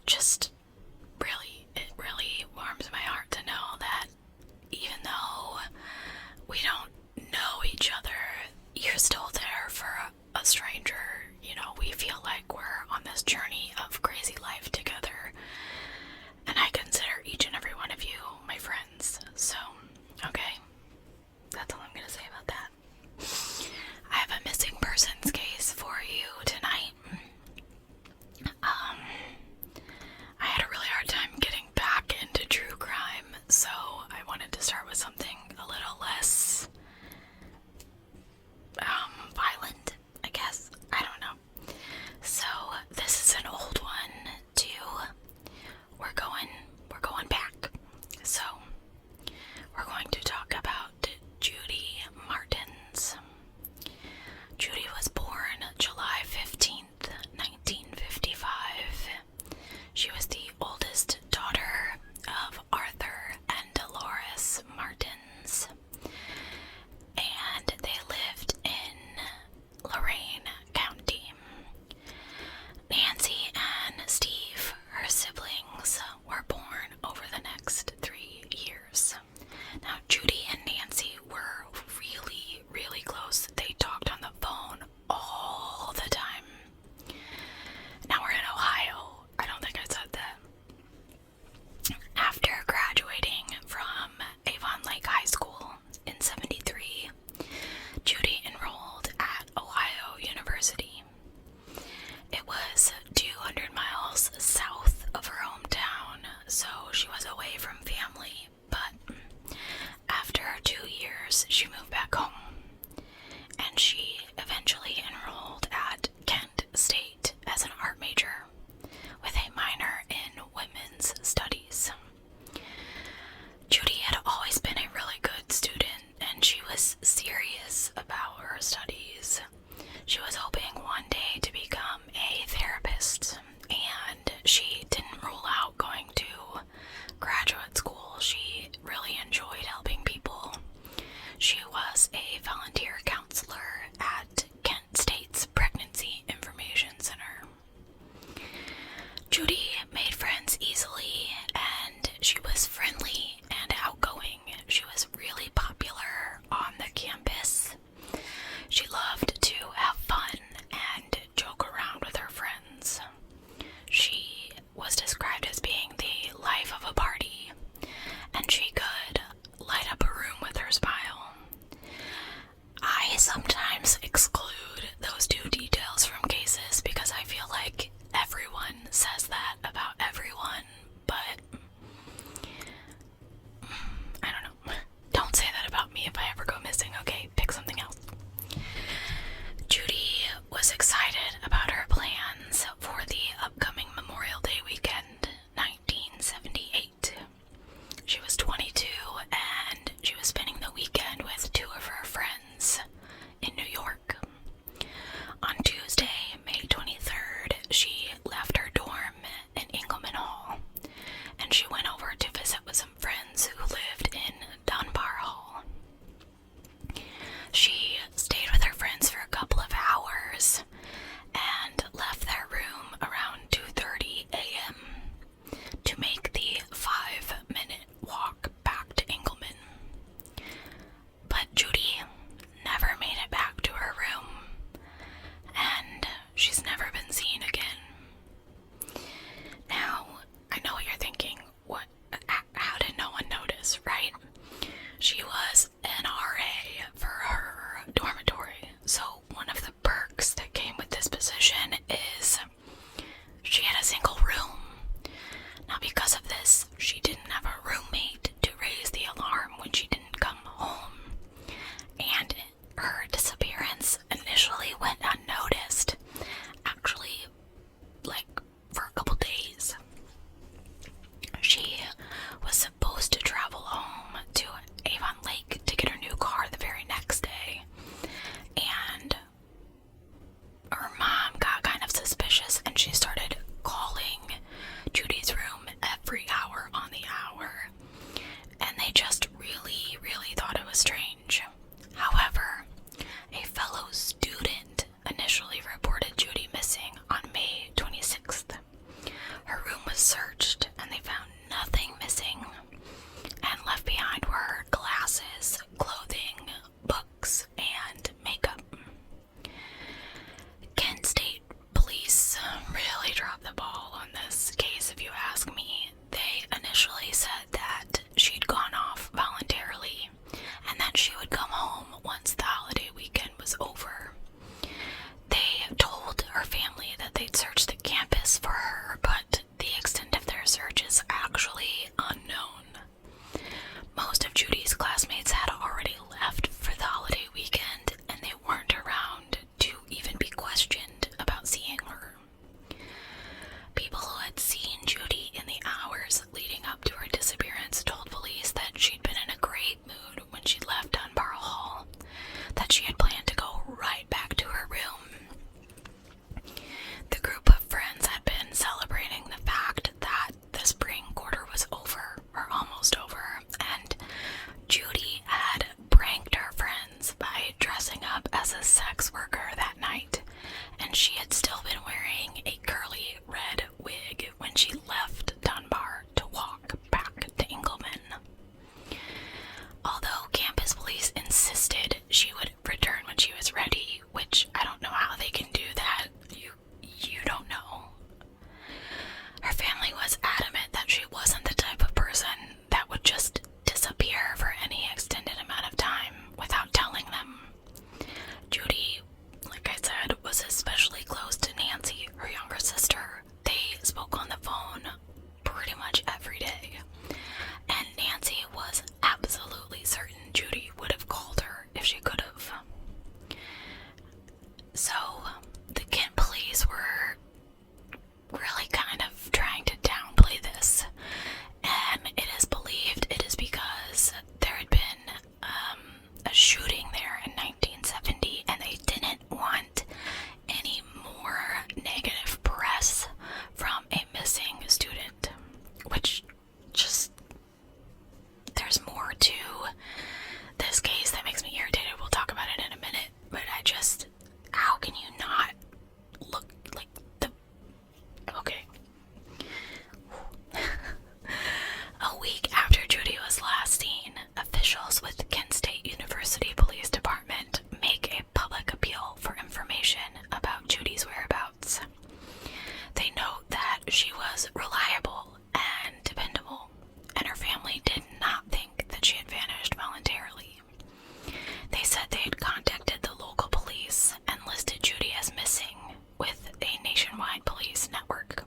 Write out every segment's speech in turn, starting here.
just it really warms my heart to know that even though we don't know each other, you're still there for a stranger. You know, we feel like we're on this journey of crazy life together, and I consider each and every one of you my friends. So, okay, that's all I'm gonna say about that. I have a missing persons case for you tonight. I had a really hard time getting back into true crime, so I wanted to start with something a little less violent, I guess. I don't know. So this is an old one too. We're going back. So we're going to talk about Judy Martins. Judy was born July 15th, 1955. She was the oldest daughter of Arthur and Dolores Martins, and they lived in Lorain County. Nancy and Steve, her siblings, were born over the next 3 years. Now, Judy and Nancy were really, really close. They talked on the phone all the time. Now we're in Ohio. I don't think I said that. After graduating from Avon Lake High School in '73, Judy enrolled at Ohio University. It was 200 miles south of her hometown, so she was away from family, but after 2 years, she moved back home, and she eventually enrolled at Kent State as an art major with a minor in women's studies. Judy had always been a really good student, and she was serious about her studies. She was hoping one day to become a therapist, and she didn't rule out going to graduate school. She really enjoyed helping people. She was a volunteer counselor at Kent State's Pregnancy Information Center. Judy made friends easily, and she was friendly and outgoing. She was really popular on the campus. She loved to have fun and joke around with her friends. She was described as being the life of a party, and she could light up a room with her smile. I sometimes exclude those two details from cases because I feel like everyone says that about everyone, but I don't know. Don't say that about me if I ever go missing, okay? Pick something else. Judy was excited about her plans for the upcoming Memorial Day weekend, 1978. She was 22, and she was spending the weekend with two of her friends in New York. On Tuesday, May 23rd, she left her dorm in Engelman Hall, and she went over to visit with some friends who lived in Dunbar Hall. She stayed with her friends for a couple of hours and left their room around 2:30 a.m. to make the 5-minute walk back to Engelman. But Judy never made it back to her room, and she's never been seen again. Now, I know what you're thinking. How did no one notice, right? She was an RA for her dormitory, so one of the perks that came with this position is she had a single room. Now, because of this, she didn't have a roommate to raise the alarm when she didn't come home, and her disappearance initially went unnoticed dropped the ball on this case, if you ask me. They initially said that she'd gone off voluntarily and that she would come home once the holiday weekend was over. They told her family that they'd searched the campus for her, but the extent of their search is actually unknown. Most of Judy's classmates had already left for the holiday weekend, and they weren't around to even be questioned about seeing her. People who had seen Judy in the hours leading up to her disappearance told police that she'd been in a great mood when she left Dunbar Hall, that she had planned to go right back to her room. The group of friends had been celebrating the fact that the spring quarter was over, or almost over, and Judy had pranked her friends by dressing up as a sex worker that night, and she had still been wearing a curly red wig when she left Dunbar to walk back to Engelman. Although campus police insisted she would return when she was ready, which I don't know how they can do that, you don't know. Her family was adamant that she wasn't the type of person that would just disappear for any extended amount of time without telling them. Judy, like I said, was especially close to Nancy, her younger sister. They spoke on the phone pretty much every day, and Nancy was absolutely certain Judy would have called her if she could have. So, the Kent police were really kind of trying to downplay this, and it is believed it is because there had been a shooting there in 1970, and they didn't want any more negative press from a missing student, which just, there's more to this case that makes me irritated. We'll talk about it in a minute, but how can you not look like okay. A week after Judy was last seen, officials with Kent State University Police Department make a public appeal for information about Judy's whereabouts. They note that she was reliable and dependable, and her family did not think that she had vanished voluntarily. They said they had contacted the local police and listed Judy as missing with a nationwide police network,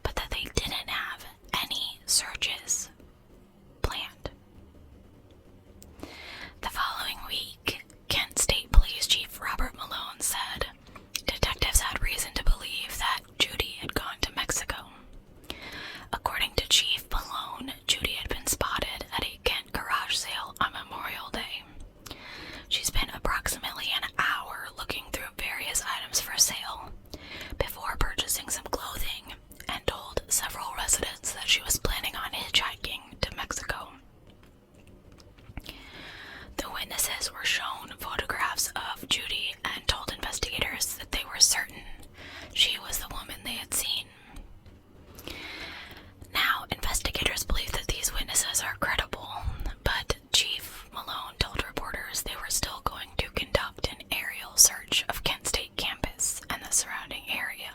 but that they didn't have any searches planned. The following week, Kent State Police Chief Robert Malone said detectives had reason to believe that Judy had gone to Mexico. According to Chief Malone, Judy had been spotted at a Kent garage sale on Memorial Day. She spent approximately an hour looking through various items for sale before purchasing some clothing, and told several residents that she was planning on hitchhiking to Mexico. The witnesses were shown photographs of Judy and told investigators that they were certain she was the woman they had seen. Now, investigators believe that these witnesses are credible, but Chief Malone told reporters they were still going to conduct an aerial search of Kent State campus and the surrounding area.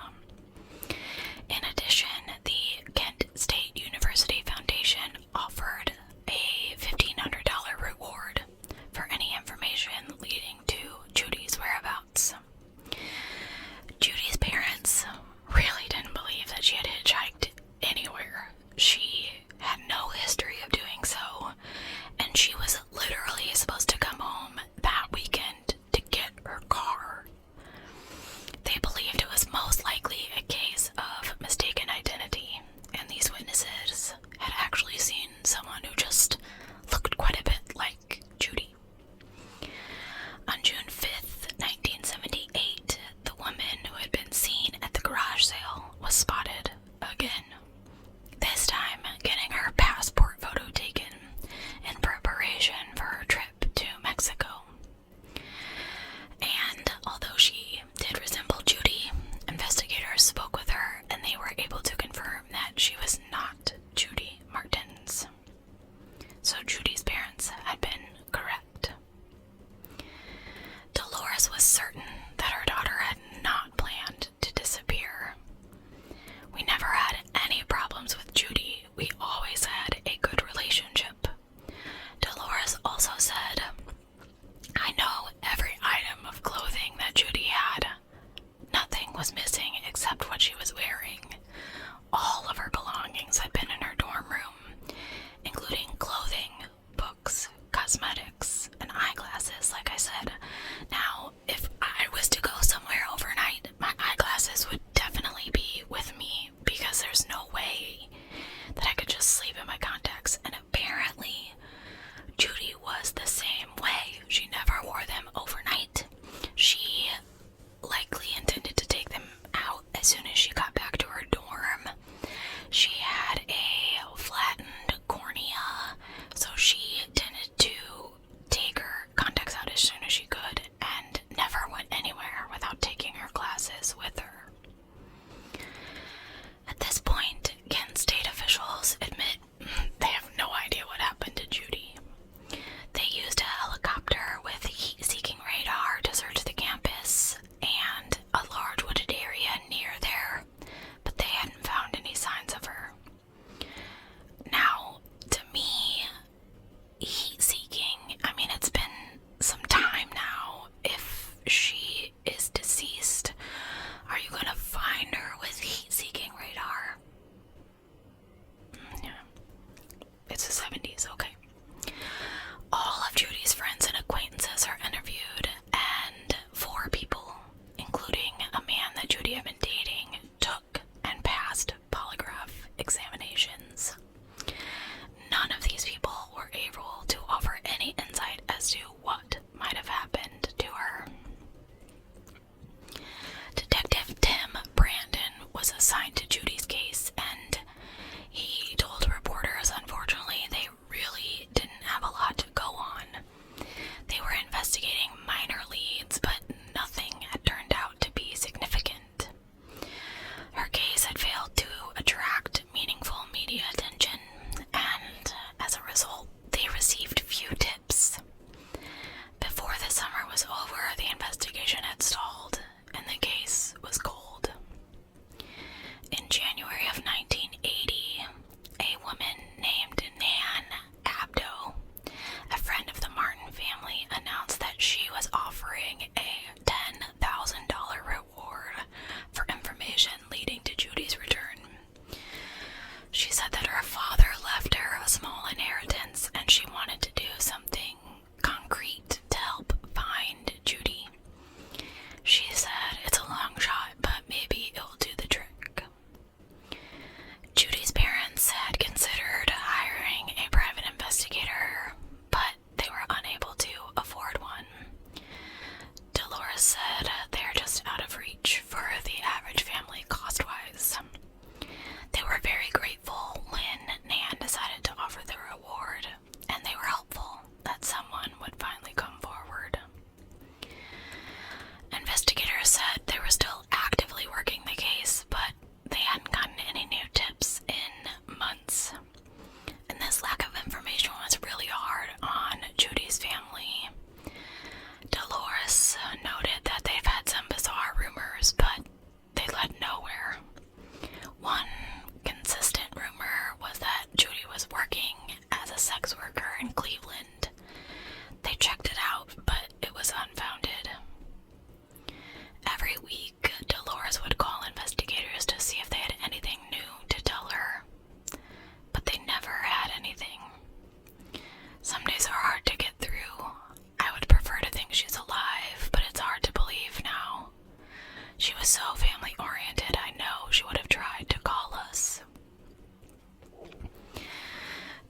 In addition, the Kent State University Foundation offered a $1,500 reward for any information leading to Judy's whereabouts. Judy's parents really didn't believe that she had hitchhiked anywhere. She had no history of doing so, and she was literally supposed to come home that weekend to get her car. They believed it was most likely a case of mistaken identity, and these witnesses had actually seen someone who just looked quite a bit like Judy. On June 5th, 1978, the woman who had been seen at the garage sale was spotted again, this time getting her passport photo taken in preparation for her trip to Mexico. And although she did resemble Judy, investigators spoke with her and they were able to confirm that she was not Judy Martins. So Judy's parents had been correct. Dolores was certain that her daughter had not planned to disappear. except what she was wearing. All of her belongings had been in her dorm room, including clothing, books, cosmetics, and eyeglasses, like I said. Now, if I was to go somewhere overnight, my eyeglasses would definitely be with me because there's no way that I could just sleep in my contacts. And apparently, Judy was the same way. She never wore them overnight. She likely intended to take them out as soon as she got back to her dorm. She had a flattened cornea, so she tended to take her contacts out as soon as she could and never went anywhere without taking her glasses with her. At this point, Kent State officials admit they have no idea what happened to Judy. They used a helicopter with heat-seeking radar to search the campus and a large wooded area near there, but they hadn't found any signs of her. Now, to me, heat-seeking, I mean, it's been some time now. If she is deceased, are you going to find her with heat-seeking radar? Yeah. It's the 70s, okay. All of Judy's friends and acquaintances are interviewed, and 4 people, including a man that Judy had been dating, took and passed polygraph examinations. None of these people were able to offer any insight as to what might have happened to her. Detective Tim Brandon was assigned to Judy's case, and he told reporters, unfortunately, they really didn't have a lot to go on. They were investigating minor leads, but nothing had turned out to be significant. Her case had failed to attract meaningful media attention, and as a result, they received few tips. Before the summer was over, the investigation had stalled, and the case was cold. In January of 1980, a woman named Nan Abdo, a friend of the Martin family, announced that she was offering a $10,000 reward for information leading to Judy's return. She said that her father left her a small inheritance and she wanted to do something concrete to help find Judy. She said it's a long shot, but maybe it'll do the trick. Judy's parents had considered hiring a private investigator, but they were unable to afford one. Dolores said they're just out of reach for the average family cost-wise. They were very grateful when Nan decided to offer the reward, and they were hopeful that someone would finally come forward. Investigators said they were still actively working the case, but they hadn't gotten any new tips in months. And this lack of information was really hard on Judy's family. Dolores noted that they've had some bizarre rumors, but they led nowhere. One consistent rumor was that Judy was working as a sex worker in Cleveland. They checked it out, but it was unfounded. Every week, Dolores would call investigators to see if they had anything new to tell her, but they never had anything. Some days are hard to get through. I would prefer to think she's alive, but it's hard to believe now. She was so family-oriented, I know she would have tried to call us.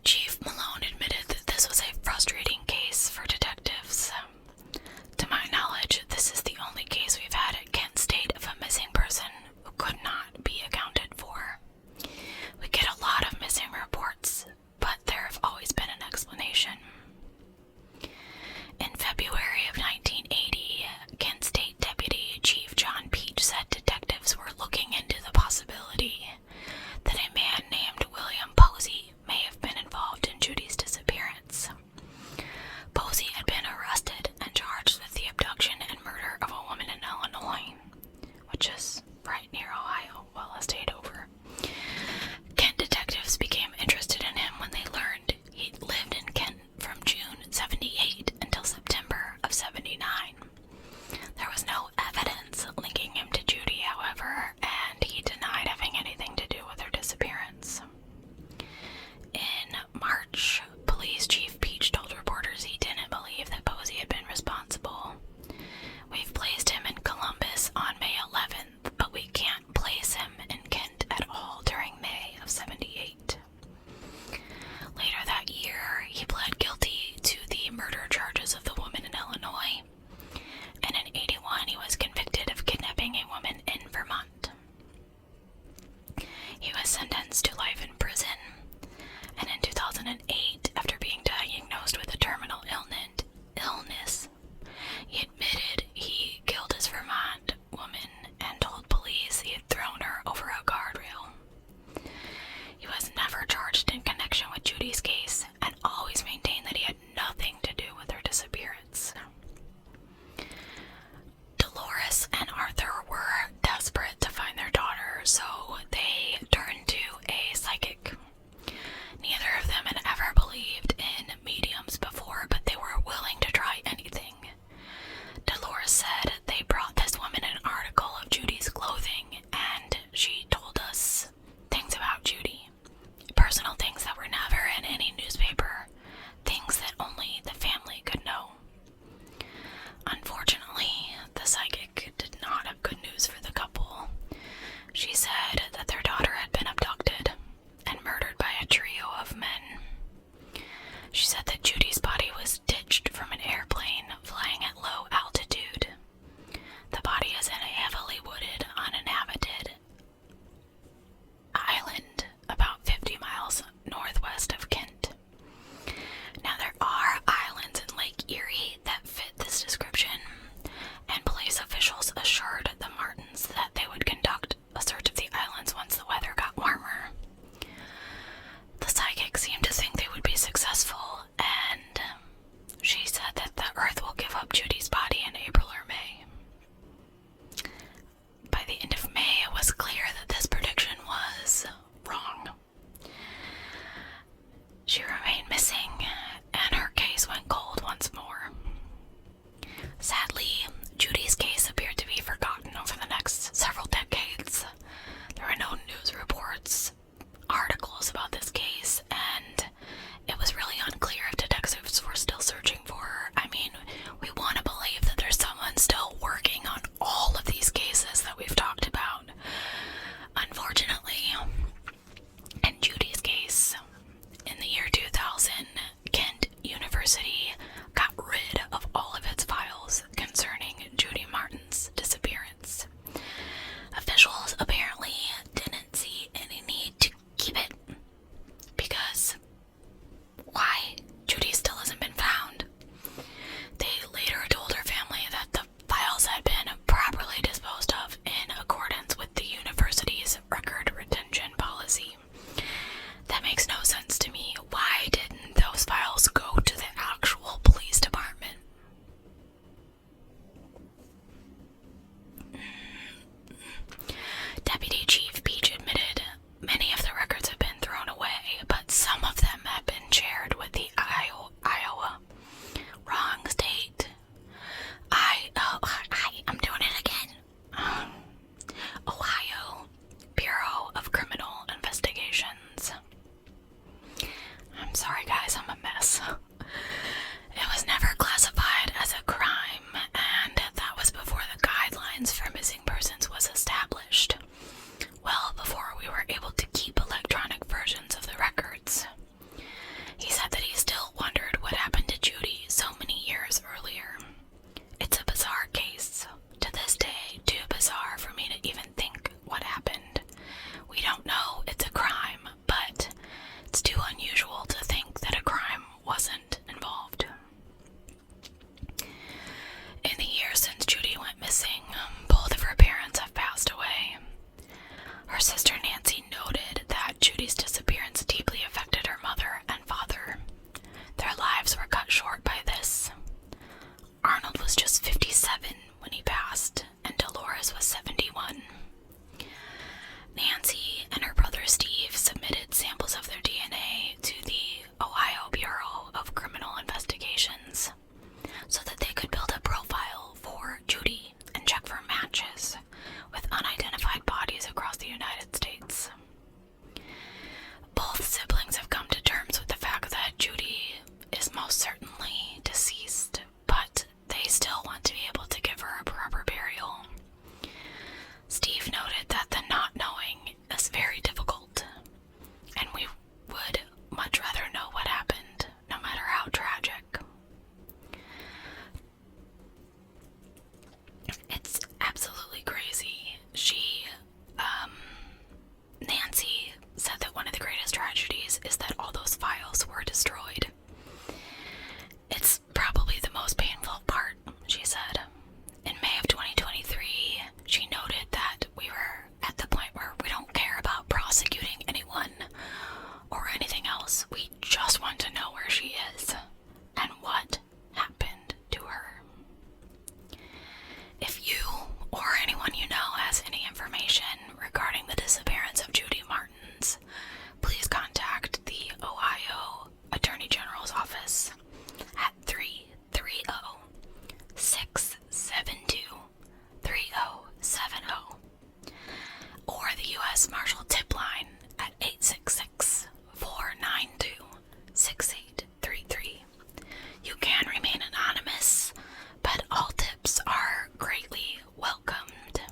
Chief Malone admitted that this was a frustrating case for detectives. To my knowledge, this is the only case we've had at Kent State of a missing person who could not be accounted for. We get a lot of missing reports, but there have always been an explanation. In February of 1980, Kent State Deputy Chief John Peach said detectives were looking into the possibility that a man named William Posey may have been involved in Judy's disappearance. Posey had been arrested and charged with the abduction and murder of a woman in Illinois, which is right near Ohio, well, a state over. Kent detectives became interested in him when they learned he'd lived in Kent from June 78 until September of 79. There was no evidence linking him to Judy, however, and sentenced to life in prison. And in 2008, after being diagnosed with a terminal illness, he admitted he killed his Vermont woman and told police he had thrown her over a guardrail. He was never charged in connection with Judy's case and always maintained that he had nothing to do with her disappearance. Dolores and Arthur were desperate to find their daughter, so they turned to a psychic. U.S. Marshal tip line at 866-492-6833. You can remain anonymous, but all tips are greatly welcomed.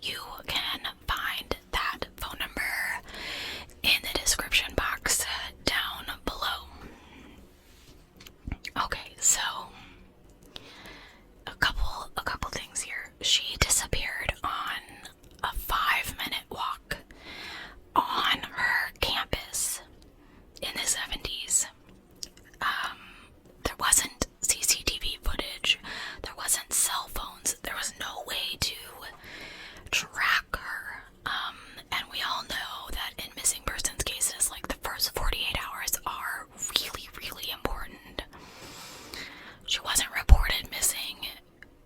You can find that phone number in the description box down below. Okay, so a couple things here. She disappeared on a 5-minute walk on her campus in the 70s. There wasn't CCTV footage. There wasn't cell phones. There was no way to track her. And we all know that in missing persons cases, like, the first 48 hours are really, really important. She wasn't reported missing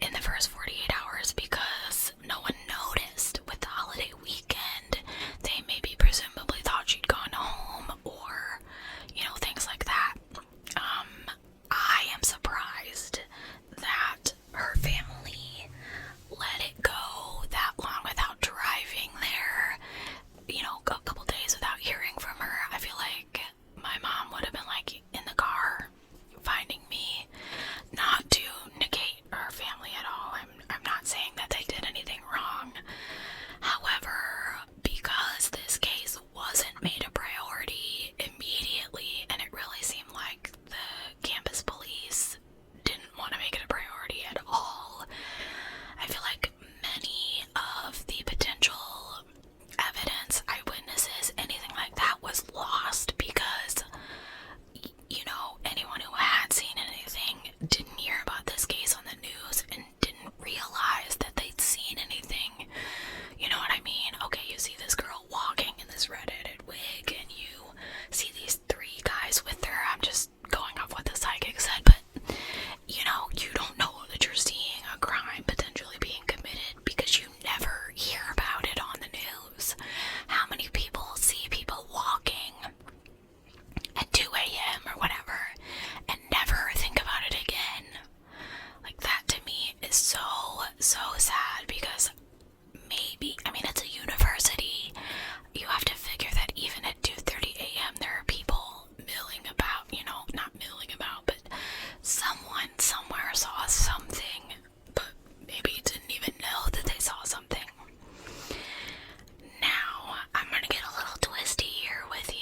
in the first 48 hours because no one noticed. With the holiday weekend, they maybe presumably thought she'd gone home, or, things like that. I am surprised that her family let it go that long without driving there, a couple days without hearing from her. I feel like my mom would have been, like, in the car finding me. Not to negate her family at all. I'm not saying that they did anything wrong. However, because this case wasn't made a priority immediately, and it really seemed like the campus police didn't want to make it a priority at all, I feel like many of the potential evidence, eyewitnesses, anything like that was lost because, anyone who had seen anything didn't hear about this case on the news and didn't realize that they'd seen anything. You know what I mean? Okay, you see this girl walking in this red-headed wig, and you see these 3 guys with her. I'm just going off what the psychic said, but, you don't know that you're seeing a crime potentially being committed because you never hear about it on the news. How many people see people walking at 2 a.m. or whatever and never think about it again? Like, that to me is so sad, because it's a university. You have to figure that even at 2:30 a.m. there are people milling about, not milling about, but someone somewhere saw something, but maybe didn't even know that they saw something. Now, I'm gonna get a little twisty here with you.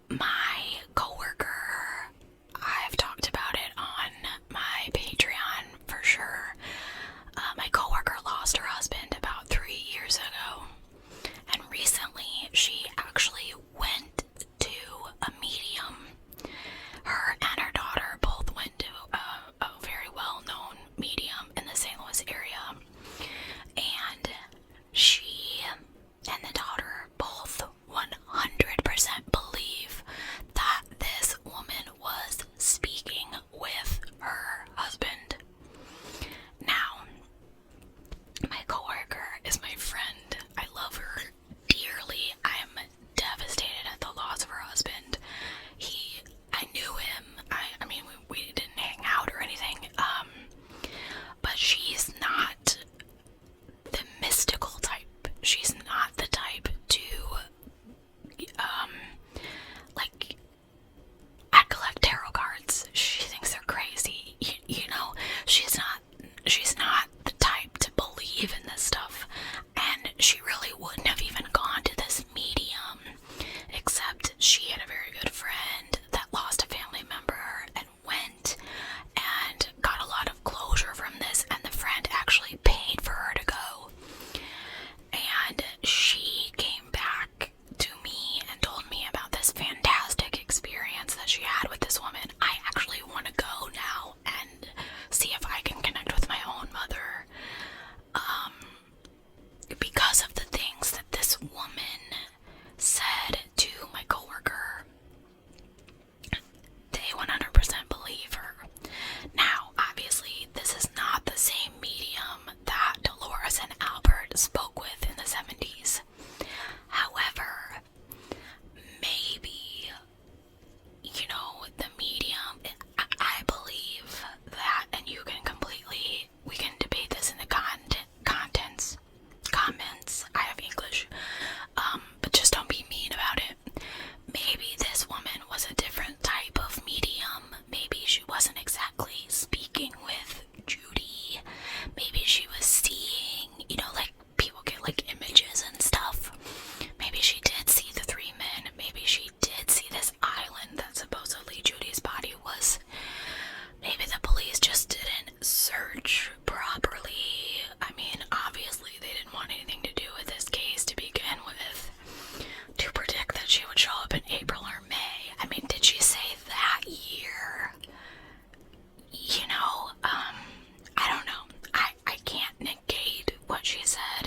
My coworker, I've talked about it on my Patreon for sure. My coworker lost her husband about 3 years ago, and recently she actually went to a medium. Her and her daughter both went to a very well-known medium in the St. Louis area, and she and the daughter both 100% believe that this woman was speaking with her husband. Now, my coworker is my friend. I love her dearly. I'm devastated at the loss of her husband. I knew him. We didn't hang out or anything. But she's not the mystical type. She's not the type to, collect tarot cards. She thinks they're crazy. She's not the type to believe in this stuff. And she really wouldn't have even gone to this medium, except she had a very good friend that lost a family member and went and got a lot of closure from this, and the friend actually paid for her to go. And she came back to me and told me about this fantastic experience that she had with this woman. I actually want to go now and see if I can connect with my own mother. what she said.